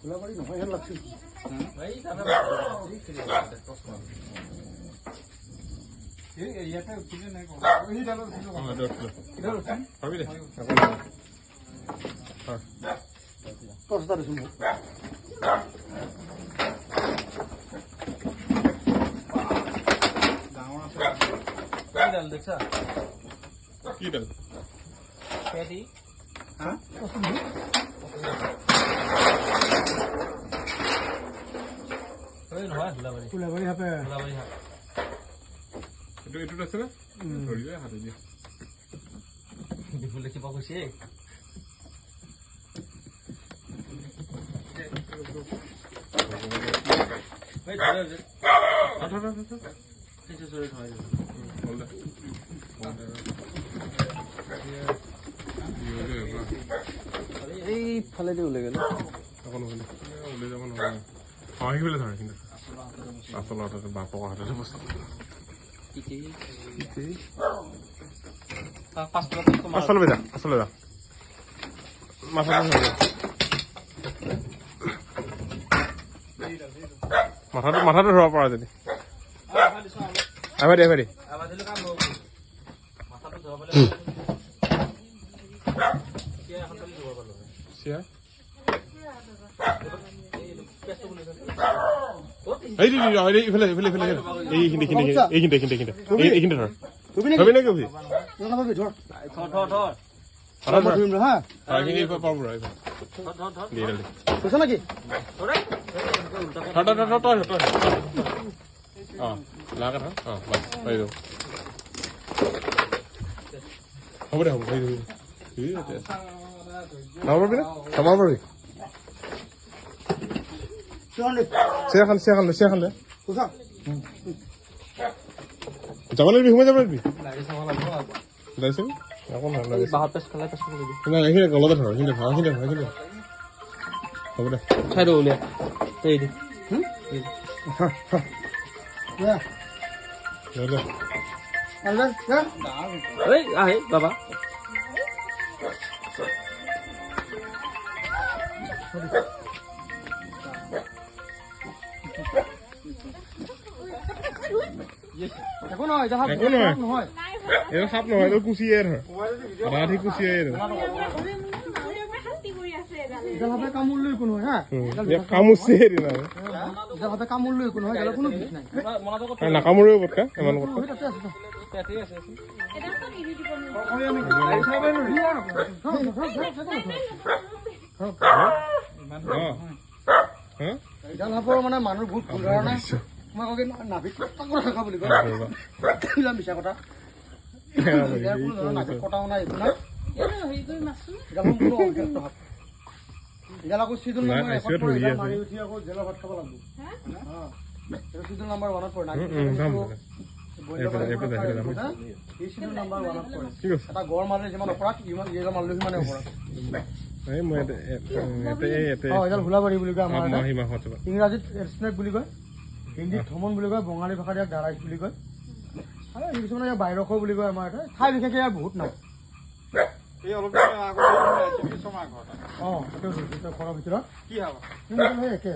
ফুলাবাড়ি নহয় হেন লাগছে ভাই দাদা এই এরিয়াটা উঠিলে নাই কোন এই ডালো ছিল ইধর উঠছেন ভাবি রে হ্যাঁ কষ্ট দিছো মোক ডাঙৰ আছে কি ডাল দেখছা কি ডাল পেটি হ্যাঁ ওই নহয় ফুলাবাড়ি হাপে ফুলাবাড়ি হাপ এইটো আছে না ধৰিলে হাতে দিয়া বিফুলে কিবা কৈছে ভাই ধরে যে আঠা কিছু সরে ধরে বলদা এই ফালে দিয়ে ওলাই গেল এখন ওলে যাব নহয় হয় কি বলে ধৰে কিন্তু আসলতে বাপক হাততে বস্তু কি কি পাঁচ আসলে যা মাথাটা ধরে মাথাটো ধৰা পৰা যদি আবার এবারে আবার দিলে কাম হবে মাথাটা ধরা বলে কি এখন তো ধরা বলে সিয়া পেস্ট বলে এই ইফালে এইখিনি ধৰ তুমি ভাবি নাকি ভাবি না ভাবি ধৰ ধৰ ধৰ তুমি হ্যাঁ এইখিনি পাব ৰ ধৰ দিয়ে দে বুঝছ নাকি ধৰে ধৰ অ লাগা ধৰ অ বাস হৈ যাব হ'ব দে হৈ যাব ঠিক আছে খাব পাৰবি না খাব পাৰবি চিয়াখান দে বুঝা যাব লাগিবি সোমাই যাব লাগিবি লাগি চাব লাগিব লাগিছিল আকৌ নালাগে বাহাত পেস্ট খালে পেস্ট কৰি দি না এইখিনি গলতে ধৰ এইখিনি হ'ব দে খাই দো উলিয়া এই দি Ya. দে Alda, ya. এই আহে বাবা একো নহয় এটা একো নহয়। নহয় এইটো সাপ নহয় এইটো কুচিয়ে ধৰ আধা কুচিয়ে ধৰ এটা ভাবে কামুৰ লৈ একো নহয় হা কামুচিয়ে দিন আৰু এটা ভাবে কামুৰ লৈ একো নহয় এটা কোনো বিষ নাই নাকামুৰিব পটকা ইমান পটকা তাতে আছে পেটি আছে এটা ভাবৰ মানে মানুহ বহুত ভুল ধাৰণা মই কওঁ কি নাভিত কটা কৰি থকা বুলি কয় এইবিলাক মিছা কথা ইয়াৰ কোনো ধৰণৰ নাভিত কটাও নাই একো নাই এটা মোৰ কোনো অভ্যাস নহয় এডাল আকৌ চিডুল নম্বৰ এপত পৰে এডাল মাৰি উঠি আকৌ জেলৰ ভাত খাব লাগিব এটা চিডুল নম্বৰ 1 ত পৰে না এই চিডুল নম্বৰ 1 ত পৰে এটা গড় মাৰিলে যিমান অপৰাধ ইমান এডাল মাৰিলে সিমানে অপৰাধ এই মই এতে এডাল ভোলাবাৰী বুলি কয় আমাৰ মাহিমা হতে ইংৰাজীত স্নেক বুলি কয় হিন্দীত থমন বুলি কয় বঙালী ভাষাত ইয়াক দাৰাইছ বুলি কয় আৰু কিছুমানে ইয়াক বাইৰখ বুলি কয় আমাৰ ইয়াত ঠাই বিশেষকৈ ইয়াৰ বহুত নাম এই অলপ আগতে ছমাহ ঘৰ অঁ ঘৰৰ ভিতৰত কি হ'ব একে